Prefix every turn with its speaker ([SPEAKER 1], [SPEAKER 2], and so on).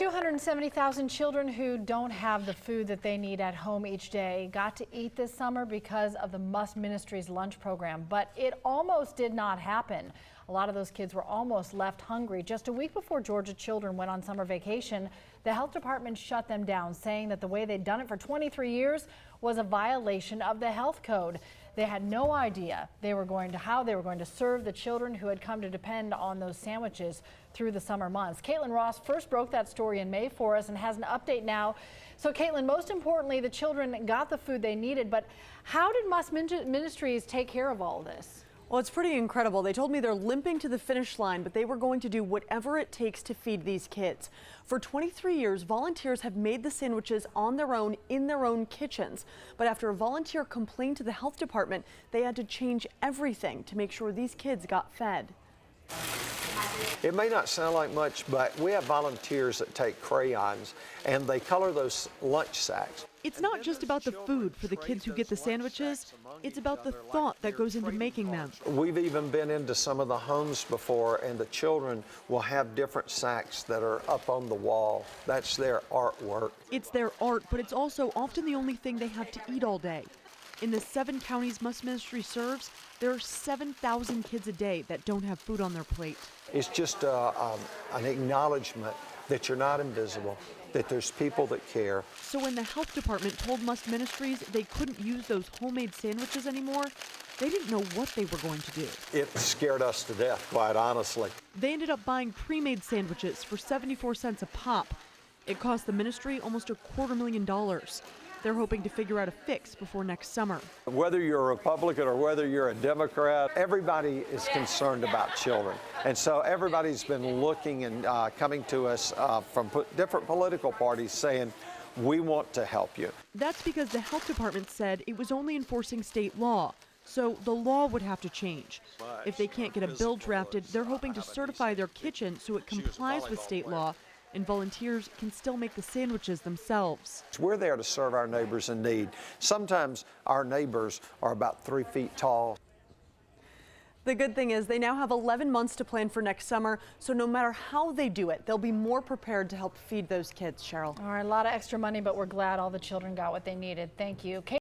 [SPEAKER 1] 270,000 children who don't have the food that they need at home each day got to eat this summer because of the MUST Ministries lunch program, but it almost did not happen. A lot of those kids were almost left hungry. Just a week before Georgia children went on summer vacation, the health department shut them down, saying that the way they'd done it for 23 years was a violation of the health code. They had no idea how they were going to serve the children who had come to depend on those sandwiches through the summer months. Caitlin Ross first broke that story in May for us and has an update now. So Caitlin, most importantly, the children got the food they needed, but how did MUST Ministries take care of all this?
[SPEAKER 2] Well, it's pretty incredible. They told me they're limping to the finish line, but they were going to do whatever it takes to feed these kids. For 23 years, volunteers have made the sandwiches on their own in their own kitchens. But after a volunteer complained to the health department, they had to change everything to make sure these kids got fed.
[SPEAKER 3] It may not sound like much, but we have volunteers that take crayons and they color those lunch sacks.
[SPEAKER 2] It's not just about the food for the kids who get the sandwiches, it's about the thought that goes into making them.
[SPEAKER 3] We've even been into some of the homes before, and the children will have different sacks that are up on the wall. That's their artwork.
[SPEAKER 2] It's their art, but it's also often the only thing they have to eat all day. In the 7 counties MUST Ministry serves, there are 7,000 kids a day that don't have food on their plate.
[SPEAKER 3] It's just an acknowledgement that you're not invisible, that there's people that care.
[SPEAKER 2] So when the health department told MUST Ministries they couldn't use those homemade sandwiches anymore, they didn't know what they were going to do.
[SPEAKER 3] It scared us to death, quite honestly.
[SPEAKER 2] They ended up buying pre-made sandwiches for 74 cents a pop. It cost the ministry almost $250,000. They're hoping to figure out a fix before next summer.
[SPEAKER 3] Whether you're a Republican or whether you're a Democrat, everybody is concerned about children. And so everybody's been looking and coming to us from different political parties saying, we want to help you.
[SPEAKER 2] That's because the health department said it was only enforcing state law. So the law would have to change. If they can't get a bill drafted, they're hoping to certify their kitchen so it complies with state law, and volunteers can still make the sandwiches themselves.
[SPEAKER 3] We're there to serve our neighbors in need. Sometimes our neighbors are about 3 feet tall.
[SPEAKER 2] The good thing is they now have 11 months to plan for next summer, so no matter how they do it, they'll be more prepared to help feed those kids, Cheryl.
[SPEAKER 1] All right, a lot of extra money, but we're glad all the children got what they needed. Thank you.